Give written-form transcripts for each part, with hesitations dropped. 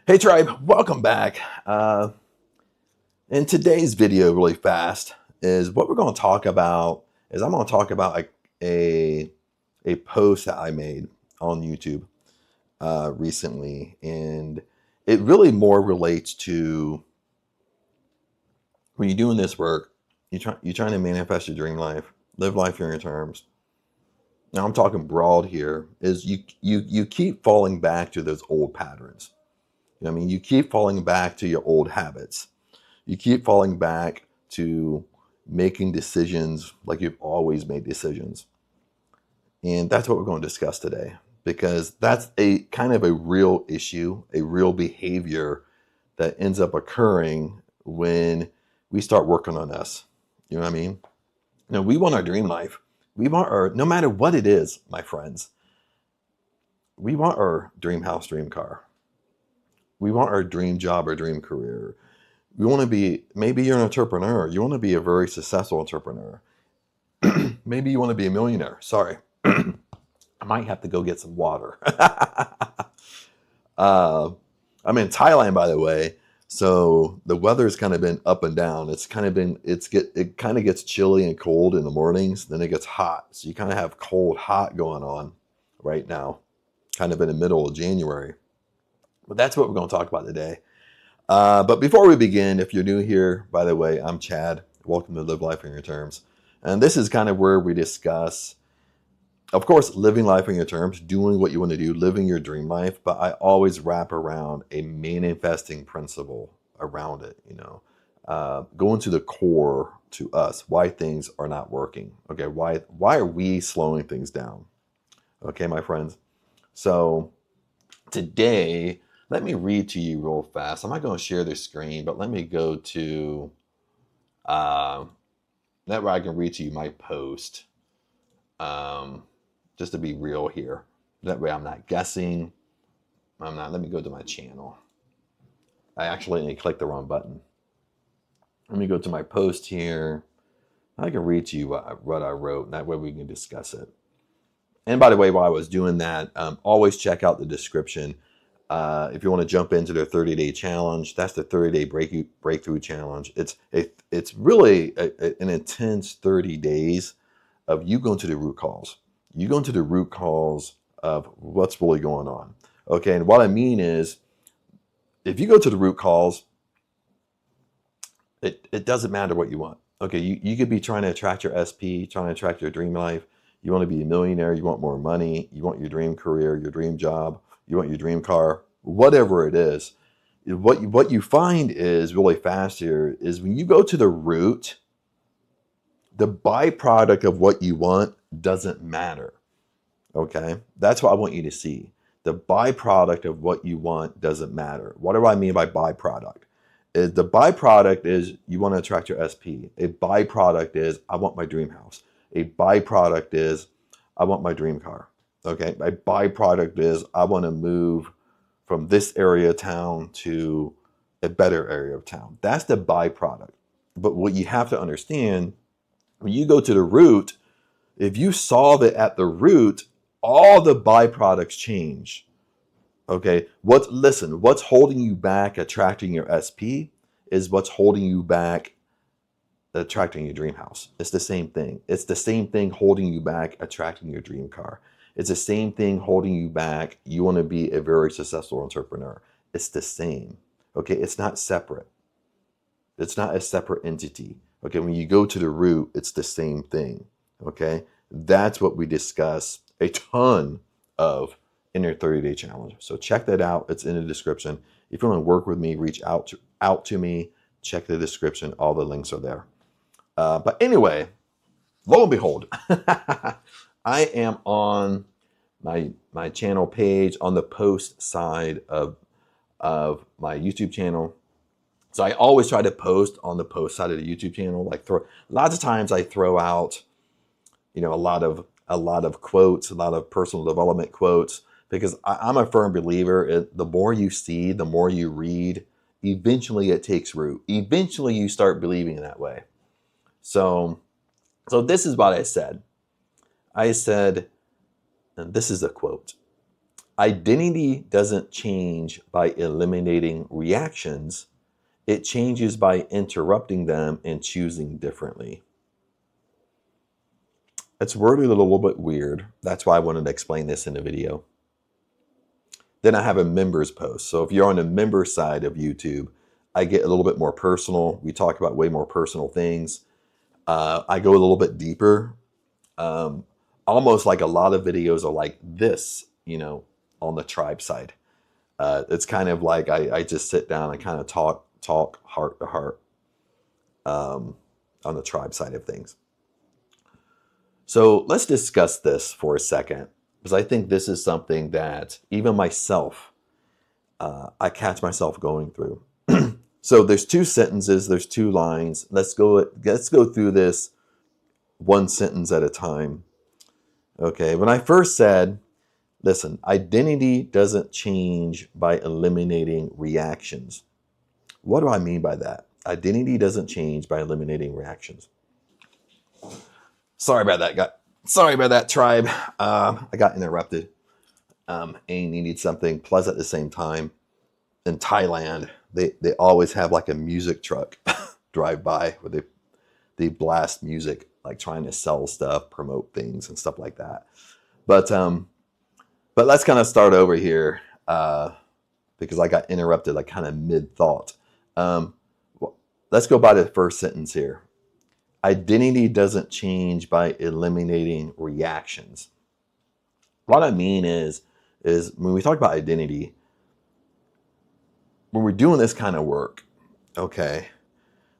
Hey tribe, welcome back. In today's video, really fast, is what we're going to talk about. Is I'm going to talk about a post that I made on YouTube recently, and it really more relates to when you're doing this work. You're trying to manifest your dream life, live life on your terms. Now I'm talking broad here. Is you keep falling back to those old patterns. You know what I mean, you keep falling back to your old habits. You keep falling back to making decisions like you've always made decisions. And that's what we're going to discuss today because that's a kind of a real issue, a real behavior that ends up occurring when we start working on us. You know what I mean? You know, we want our dream life. We want our, no matter what it is, my friends, we want our dream house, dream car. We want our dream job or dream career. We want to be, maybe you're an entrepreneur. You want to be a very successful entrepreneur. Maybe you want to be a millionaire. Sorry. I might have to go get some water. I'm in Thailand, by the way. So the weather's kind of been up and down. It's kind of been, it kind of gets chilly and cold in the mornings. Then it gets hot. So you kind of have cold, hot going on right now, kind of in the middle of January. But that's what we're going to talk about today. But before we begin, if you're new here, by the way, I'm Chad. Welcome to Live Life on Your Terms. And this is kind of where we discuss, of course, living life on your terms, doing what you want to do, living your dream life. But I always wrap around a manifesting principle around it, going to the core to us, why things are not working. Okay, why are we slowing things down? Okay, my friends. So today, let me read to you real fast. I'm not going to share the screen, but let me go to that where I can read to you my post. Just to be real here. That way I'm not guessing. Let me go to my channel. I actually clicked the wrong button. Let me go to my post here. I can read to you what I wrote. That way we can discuss it. And by the way, while I was doing that, always check out the description. If you want to jump into their 30-day challenge, that's the 30-day breakthrough challenge. It's really an intense 30 days of you going to the root cause. You go into the root cause of what's really going on. Okay, and what I mean is, if you go to the root cause, it doesn't matter what you want. Okay, you could be trying to attract your SP, trying to attract your dream life. You want to be a millionaire, you want more money, you want your dream career, your dream job, you want your dream car, whatever it is. What you find is really fast here is when you go to the root, the byproduct of what you want doesn't matter. Okay, that's what I want you to see. The byproduct of what you want doesn't matter. What do I mean by byproduct? The byproduct is you want to attract your SP. A byproduct is I want my dream house. A byproduct is I want my dream car. Okay, a byproduct is I want to move from this area of town to a better area of town. That's the byproduct. But what you have to understand, when you go to the root, if you solve it at the root, all the byproducts change. Okay, what's holding you back attracting your SP is what's holding you back attracting your dream house. It's the same thing. It's the same thing holding you back attracting your dream car. It's the same thing holding you back. You want to be a very successful entrepreneur. It's the same. Okay, it's not separate. It's not a separate entity. Okay, when you go to the root, it's the same thing. Okay, that's what we discuss a ton of in your 30-day challenge. So check that out. It's in the description. If you want to work with me, reach out to me. Check the description. All the links are there. But anyway, lo and behold, I am on my channel page on the post side of my YouTube channel. So I always try to post on the post side of the YouTube channel. Lots of times I throw out, a lot of quotes, a lot of personal development quotes, because I'm a firm believer. The more you see, the more you read, eventually it takes root. Eventually you start believing that way. So this is what I said. I said, and this is a quote: Identity doesn't change by eliminating reactions. It changes by interrupting them and choosing differently. It's worded a little bit weird. That's why I wanted to explain this in the video. Then I have a members post. So if you're on the member side of YouTube, I get a little bit more personal. We talk about way more personal things. I go a little bit deeper. Almost like a lot of videos are like this, on the tribe side. It's kind of like I just sit down and kind of talk heart to heart on the tribe side of things. So let's discuss this for a second, because I think this is something that even myself, I catch myself going through. So there's 2 sentences, there's 2 lines. Let's go through this one sentence at a time. Okay, when I first said, listen, identity doesn't change by eliminating reactions. What do I mean by that? Identity doesn't change by eliminating reactions. Sorry about that, tribe. I got interrupted. And needed something. Plus, at the same time, in Thailand, they always have like a music truck drive by where they blast music, like trying to sell stuff, promote things, and stuff like that. But let's kind of start over here because I got interrupted like kind of mid thought. Let's go by the first sentence here. Identity doesn't change by eliminating reactions. What I mean is when we talk about identity, when we're doing this kind of work, okay,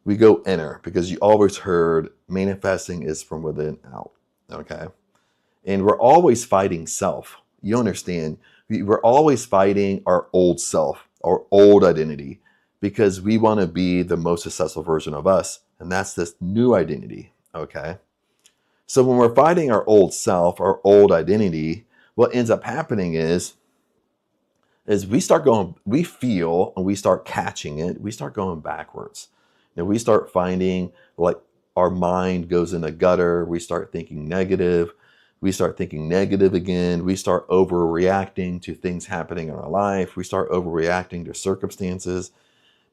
we go inner, because you always heard manifesting is from within out, okay? And we're always fighting self. You understand? We're always fighting our old self, our old identity, because we want to be the most successful version of us. And that's this new identity, okay? So when we're fighting our old self, our old identity, what ends up happening is we feel and we start catching it. We start going backwards. And we start finding like our mind goes in a gutter. We start thinking negative. We start thinking negative again. We start overreacting to things happening in our life. We start overreacting to circumstances.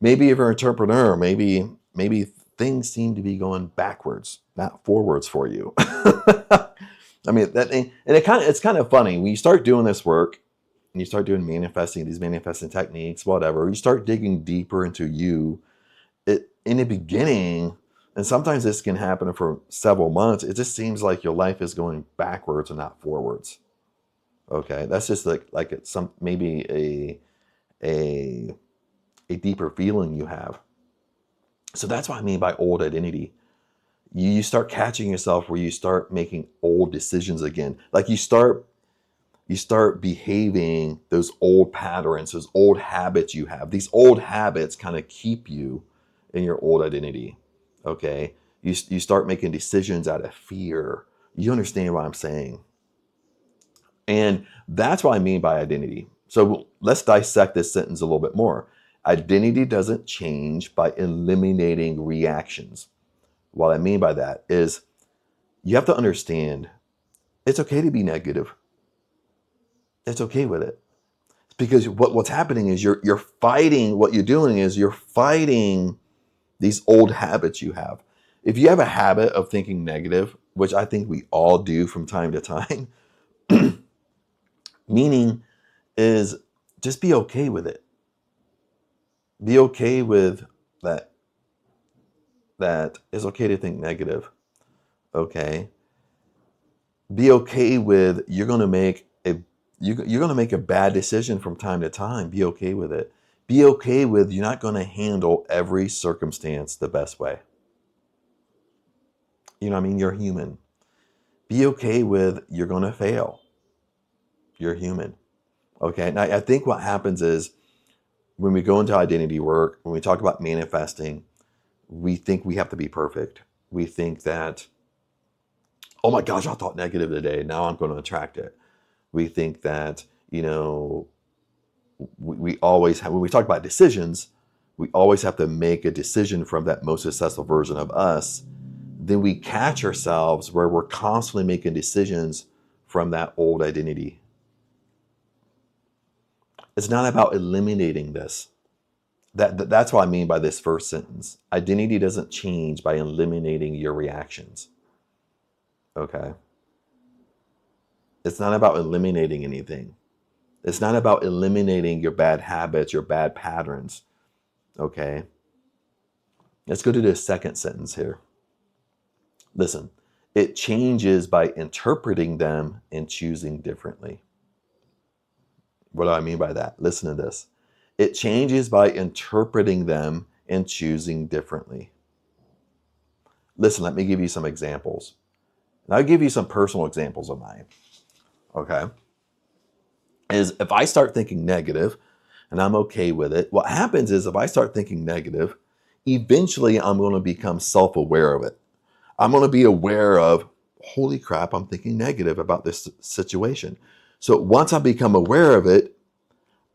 Maybe if you're an entrepreneur, maybe things seem to be going backwards, not forwards for you. I mean, it's kind of funny when you start doing this work and you start doing these manifesting techniques, whatever. You start digging deeper into you. In the beginning, and sometimes this can happen for several months, it just seems like your life is going backwards and not forwards. Okay, that's just like it's maybe a deeper feeling you have. So that's what I mean by old identity. You start catching yourself where you start making old decisions again. Like you start behaving those old patterns, those old habits you have. These old habits kind of keep you in your old identity. Okay? You start making decisions out of fear. You understand what I'm saying? And that's what I mean by identity. So let's dissect this sentence a little bit more. Identity doesn't change by eliminating reactions. What I mean by that is you have to understand it's okay to be negative. It's okay with it. Because what's happening is you're fighting, what you're doing is you're fighting these old habits you have. If you have a habit of thinking negative, which I think we all do from time to time, meaning is just be okay with it. Be okay with that it's okay to think negative. Okay? Be okay with you're going to make a bad decision from time to time. Be okay with it. Be okay with you're not going to handle every circumstance the best way. You know what I mean? You're human. Be okay with you're going to fail. You're human. Okay? And I think what happens is when we go into identity work, when we talk about manifesting, we think we have to be perfect. We think that, oh my gosh, I thought negative today. Now I'm going to attract it. We think that, we always have, when we talk about decisions, we always have to make a decision from that most successful version of us. Then we catch ourselves where we're constantly making decisions from that old identity. It's not about eliminating this. That's what I mean by this first sentence. Identity doesn't change by eliminating your reactions. Okay. It's not about eliminating anything. It's not about eliminating your bad habits, your bad patterns. Okay. Let's go to the second sentence here. Listen, it changes by interpreting them and choosing differently. What do I mean by that? Listen to this. It changes by interpreting them and choosing differently. Listen, let me give you some examples. And I'll give you some personal examples of mine. Okay. Is if I start thinking negative and I'm okay with it, what happens is if I start thinking negative, eventually I'm going to become self-aware of it. I'm going to be aware of, holy crap, I'm thinking negative about this situation. So once I become aware of it,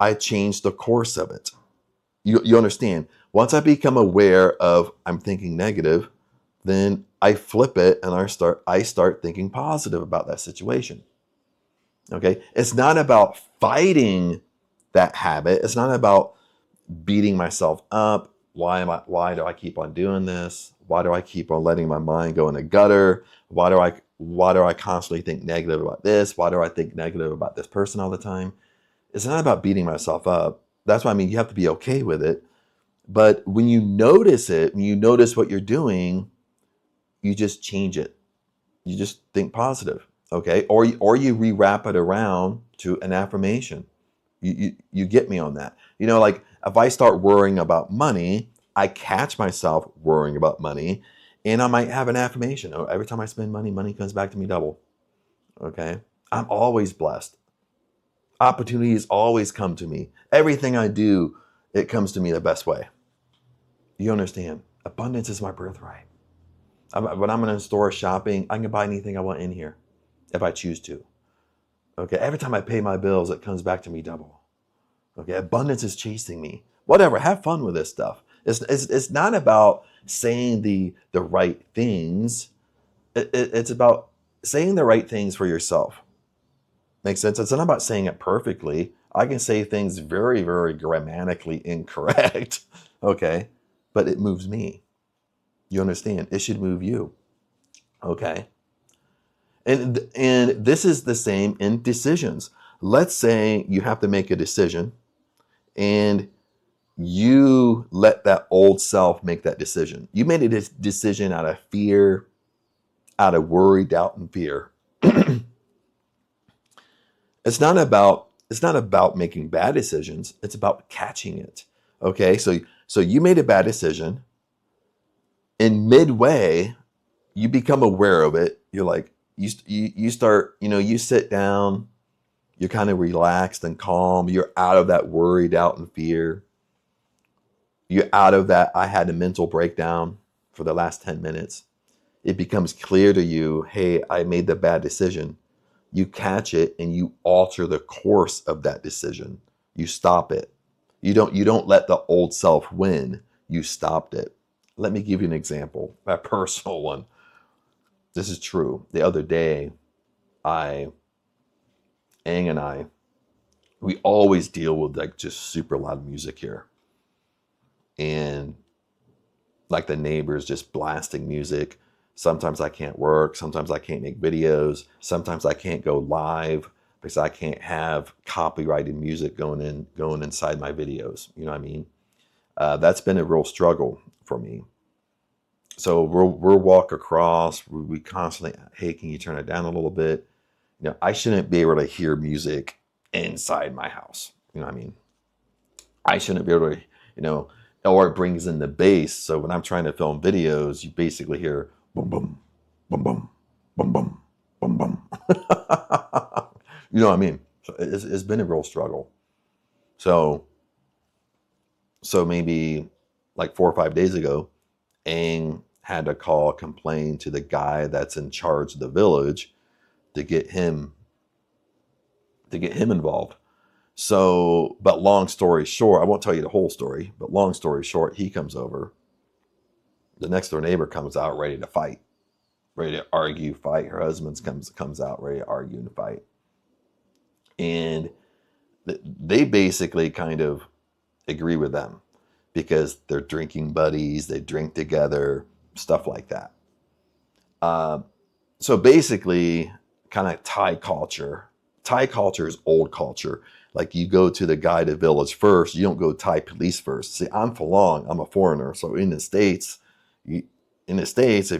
I change the course of it. You understand? Once I become aware of I'm thinking negative, then I flip it and I start thinking positive about that situation. Okay? It's not about fighting that habit. It's not about beating myself up. Why do I keep on doing this? Why do I keep on letting my mind go in the gutter? Why do I constantly think negative about this? Why do I think negative about this person all the time? It's not about beating myself up. That's why I mean you have to be okay with it. But when you notice it, when you notice what you're doing, you just change it. You just think positive, okay? Or you rewrap it around to an affirmation. You get me on that. You know, like if I start worrying about money, I catch myself worrying about money, and I might have an affirmation. Oh, every time I spend money, money comes back to me double. Okay? I'm always blessed. Opportunities always come to me. Everything I do, it comes to me the best way. You understand? Abundance is my birthright. When I'm in a store shopping, I can buy anything I want in here if I choose to. Okay, every time I pay my bills, it comes back to me double. Okay, abundance is chasing me. Whatever, have fun with this stuff. It's not about saying the right things. It's about saying the right things for yourself. Makes sense? It's not about saying it perfectly. I can say things very, very grammatically incorrect. Okay, but it moves me. You understand? It should move you. Okay. And this is the same in decisions. Let's say you have to make a decision and you let that old self make that decision. You made a decision out of fear, out of worry, doubt, and fear. It's not about making bad decisions. It's about catching it. Okay, so you made a bad decision. In midway, you become aware of it. You're like, you start, you sit down, you're kind of relaxed and calm. You're out of that worry, doubt, and fear. You're out of that, I had a mental breakdown for the last 10 minutes. It becomes clear to you, hey, I made the bad decision. You catch it and you alter the course of that decision. You stop it. You don't let the old self win. You stopped it. Let me give you an example, a personal one. This is true. The other day, Aang and I, we always deal with like just super loud music here. And like the neighbors just blasting music. Sometimes I can't work. Sometimes I can't make videos. Sometimes I can't go live because I can't have copyrighted music going inside my videos. You know what I mean? That's been a real struggle for me. So we'll walk across. We constantly, hey, can you turn it down a little bit? I shouldn't be able to hear music inside my house. You know what I mean? I shouldn't be able to, or it brings in the bass. So when I'm trying to film videos, you basically hear boom, boom, boom, boom, boom, boom, boom, boom. You know what I mean? So it's been a real struggle. So maybe like 4 or 5 days ago, Aang had to complain to the guy that's in charge of the village to get him involved. So, but long story short, I won't tell you the whole story, but long story short, he comes over. The next door neighbor comes out ready to fight, ready to argue, fight. Her husband comes out ready to argue and fight. And they basically kind of agree with them because they're drinking buddies, they drink together, stuff like that. So basically, kind of Thai culture. Thai culture is old culture. Like you go to the guided village first. You don't go Thai police first. See, I'm Falun. I'm a foreigner. So in the States, if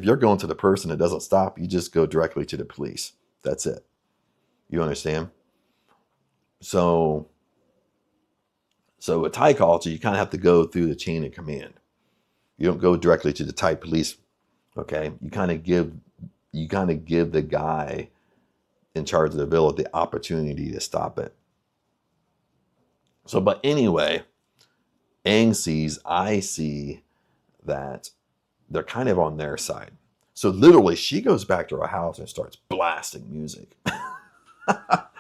you're going to the person that doesn't stop, you just go directly to the police. That's it. You understand? So with Thai culture, you kind of have to go through the chain of command. You don't go directly to the Thai police. Okay, you kind of give the guy in charge of the village the opportunity to stop it. So, but anyway, I see that they're kind of on their side. So literally, she goes back to her house and starts blasting music.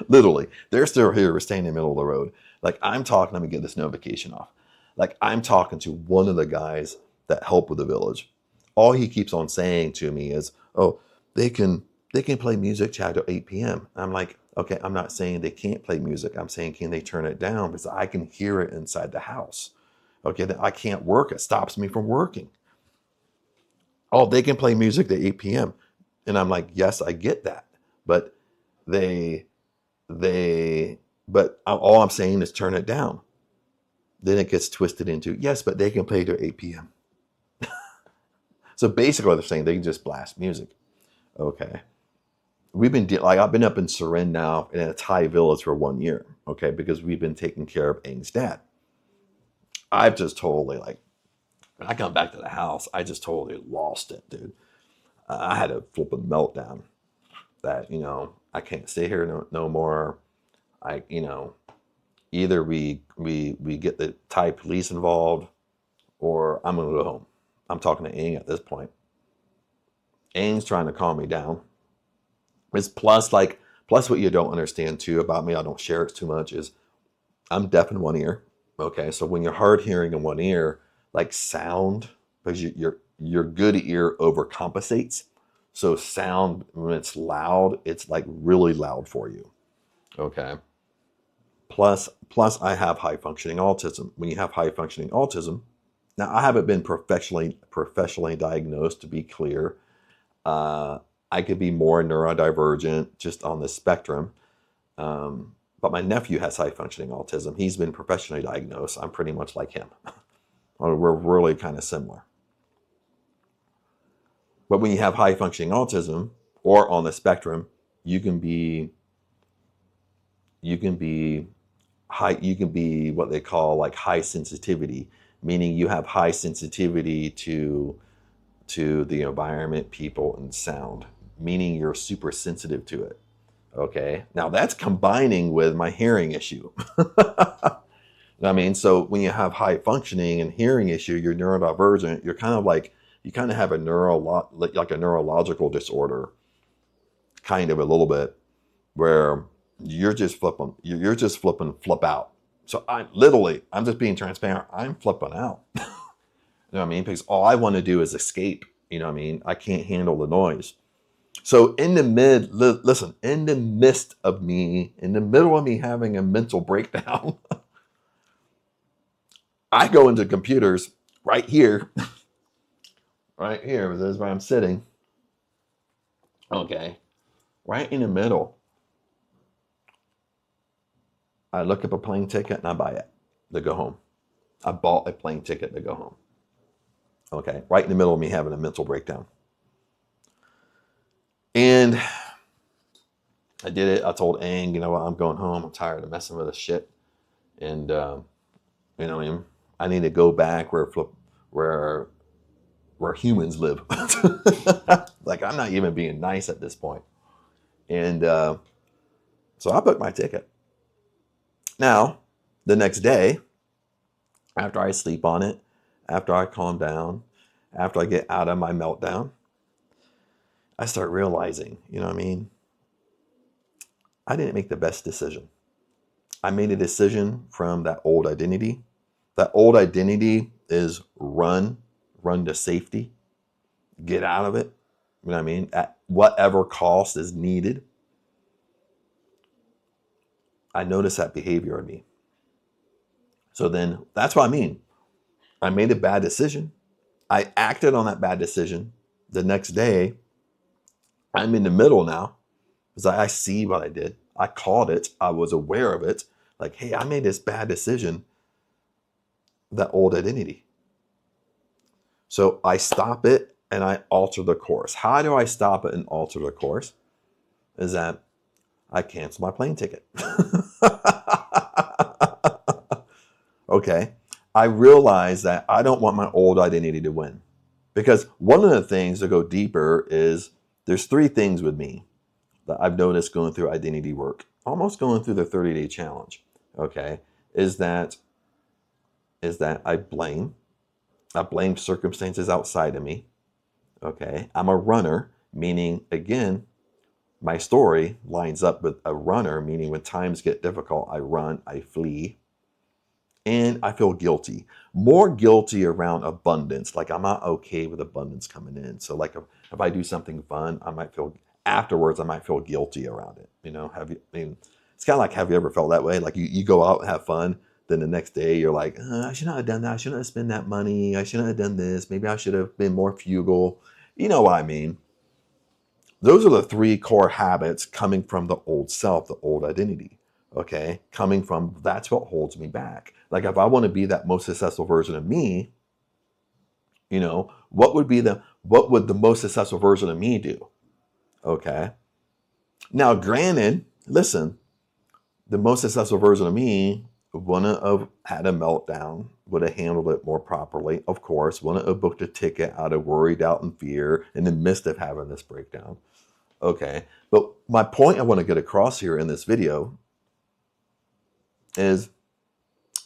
Literally, they're still here. We're staying in the middle of the road. Like I'm talking, let me get this notification off. Like I'm talking to one of the guys that help with the village. All he keeps on saying to me is, "Oh, they can play music, Chad, till 8 p.m." I'm like, okay, I'm not saying they can't play music. I'm saying, can they turn it down? Because I can hear it inside the house. Okay, that I can't work. It stops me from working. Oh, they can play music at 8 p.m. And I'm like, yes, I get that. But but all I'm saying is turn it down. Then it gets twisted into, yes, but they can play till 8 p.m. So basically they're saying they can just blast music. Okay. I've been up in Surin now in a Thai village for 1 year. Okay. Because we've been taking care of Aang's dad. I've just totally when I come back to the house, I just totally lost it, dude. I had a flipping meltdown that, I can't stay here no more. Either we get the Thai police involved or I'm going to go home. I'm talking to Aang at this point. Aang's trying to calm me down. It's plus what you don't understand too about me, I don't share it too much, is I'm deaf in one ear. Okay, so when you're hard hearing in one ear, like sound, because your good ear overcompensates. So sound, when it's loud, it's like really loud for you. Okay. Plus I have high functioning autism. When you have high functioning autism, now I haven't been professionally diagnosed, to be clear. I could be more neurodivergent just on the spectrum. But my nephew has high functioning autism. He's been professionally diagnosed. I'm pretty much like him. We're really kind of similar. But when you have high functioning autism or on the spectrum, you can be what they call like high sensitivity, meaning you have high sensitivity to the environment, people, and sound, meaning you're super sensitive to it. Okay. Now that's combining with my hearing issue. I mean, so when you have high functioning and hearing issue, you're neurodivergent. You're kind of you kind of have a neurological disorder, kind of a little bit, where you're just flip out. So I'm just being transparent. I'm flipping out. You know what I mean? Because all I want to do is escape. You know what I mean? I can't handle the noise. So in the middle of me having a mental breakdown, I go into computers right here. Right here, this is where I'm sitting. Okay. Right in the middle. I look up a plane ticket and I buy it to go home. I bought a plane ticket to go home. Okay. Right in the middle of me having a mental breakdown. And I did it. I told Aang, you know what, I'm going home. I'm tired of messing with this shit. And, I need to go back where humans live. Like, I'm not even being nice at this point. And so I booked my ticket. Now, the next day, after I sleep on it, after I calm down, after I get out of my meltdown, I start realizing, you know what I mean? I didn't make the best decision. I made a decision from that old identity. That old identity is run to safety, get out of it. You know what I mean? At whatever cost is needed. I noticed that behavior in me. So then that's what I mean. I made a bad decision. I acted on that bad decision. The next day, I'm in the middle now because I see what I did. I called it. I was aware of it. Like, hey, I made this bad decision, that old identity. So I stop it and I alter the course. How do I stop it and alter the course? Is that I cancel my plane ticket. Okay. I realize that I don't want my old identity to win. Because one of the things to go deeper is there's 3 things with me that I've noticed going through identity work, almost going through the 30-day challenge. Okay. Is that I blame circumstances outside of me. Okay. I'm a runner, meaning, again, my story lines up with a runner, meaning when times get difficult, I run, I flee, and I feel guilty. More guilty around abundance. Like I'm not okay with abundance coming in. So like if I do something fun, I might feel guilty around it. It's kind of like, have you ever felt that way? Like you go out and have fun, then the next day you're like, I should not have done that. I shouldn't have spent that money. I shouldn't have done this. Maybe I should have been more frugal. You know what I mean? Those are the 3 core habits coming from the old self, the old identity. Okay, coming from that's what holds me back. Like if I want to be that most successful version of me, what would the most successful version of me do? Okay. Now, granted, listen, the most successful version of me wouldn't have had a meltdown, would have handled it more properly, of course, wouldn't have booked a ticket out of worry, doubt, and fear in the midst of having this breakdown. Okay. But my point I want to get across here in this video is,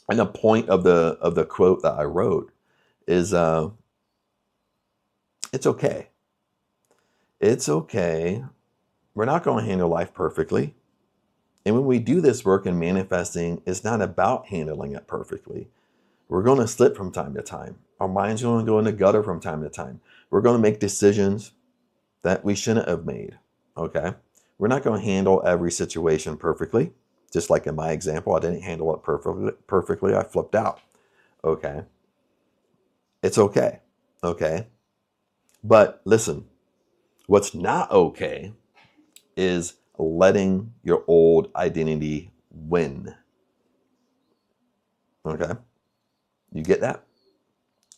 and the point of the quote that I wrote is, it's okay. It's okay. We're not going to handle life perfectly. And when we do this work in manifesting, it's not about handling it perfectly. We're going to slip from time to time. Our mind's going to go in the gutter from time to time. We're going to make decisions that we shouldn't have made. Okay. We're not going to handle every situation perfectly. Just like in my example, I didn't handle it perfectly. I flipped out. Okay. It's okay. Okay. But listen, what's not okay is letting your old identity win. Okay. You get that?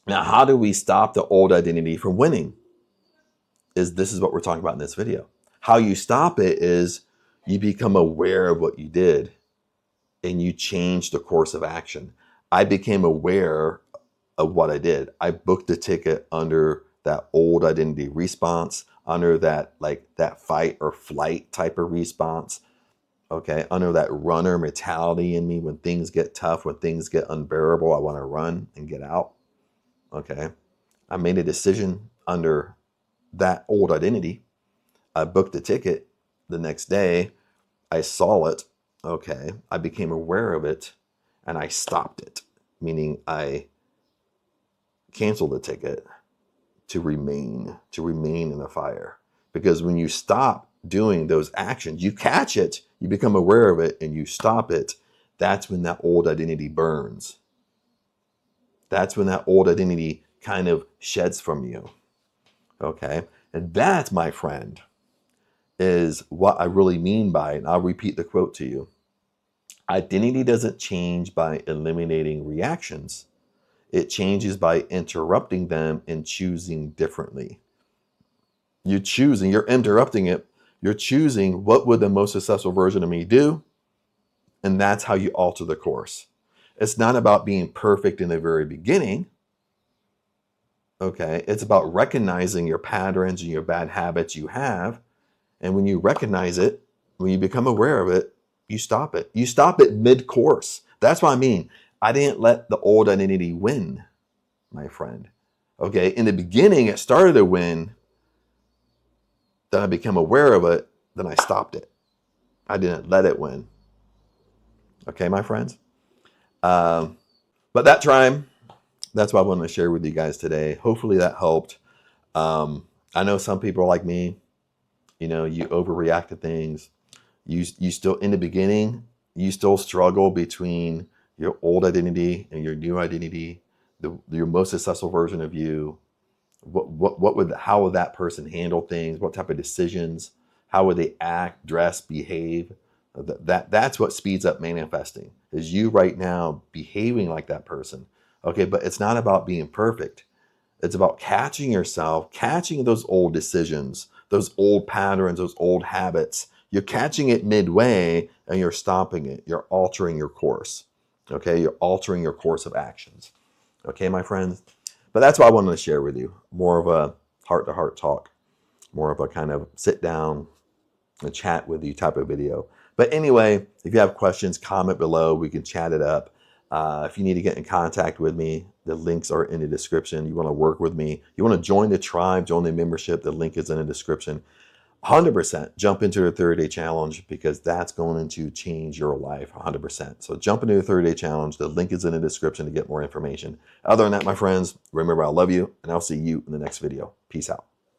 Now, how do we stop the old identity from winning? This is what we're talking about in this video. How you stop it is you become aware of what you did and you change the course of action. I became aware of what I did. I booked a ticket under that old identity response, under that fight or flight type of response. Okay, under that runner mentality in me. When things get tough, when things get unbearable, I want to run and get out. Okay, I made a decision under that old identity. I booked a ticket. The next day, I saw it. Okay, I became aware of it and I stopped it, meaning I canceled the ticket to remain in the fire. Because when you stop doing those actions, you catch it, you become aware of it, and you stop it, that's when that old identity burns. That's when that old identity kind of sheds from you. Okay? And that, my friend, is what I really mean by, and I'll repeat the quote to you. Identity doesn't change by eliminating reactions. It changes by interrupting them and choosing differently. You're interrupting it. You're choosing what would the most successful version of me do? And that's how you alter the course. It's not about being perfect in the very beginning. Okay. It's about recognizing your patterns and your bad habits you have. And when you recognize it, when you become aware of it, you stop it. You stop it mid-course. That's what I mean. I didn't let the old identity win, my friend. Okay. In the beginning, it started to win. Then I became aware of it. Then I stopped it. I didn't let it win. Okay, my friends. But that's what I wanted to share with you guys today. Hopefully that helped. I know some people are like me. You overreact to things. You still, in the beginning, You still struggle between your old identity and your new identity, your most successful version of you. How would that person handle things? What type of decisions? How would they act, dress, behave? That's what speeds up manifesting, is you right now behaving like that person. Okay, but it's not about being perfect. It's about catching yourself, catching those old decisions, those old patterns, those old habits. You're catching it midway and you're stopping it. You're altering your course. Okay, you're altering your course of actions. Okay, my friends? But that's what I wanted to share with you. More of a heart-to-heart talk, more of a kind of sit down and chat with you type of video. But anyway, if you have questions, comment below. We can chat it up. If you need to get in contact with me, the links are in the description. You want to work with me, you want to join the tribe, join the membership, the link is in the description. 100% jump into the 30-day challenge, because that's going to change your life 100%. So jump into the 30-day challenge. The link is in the description to get more information. Other than that, my friends, remember, I love you, and I'll see you in the next video. Peace out.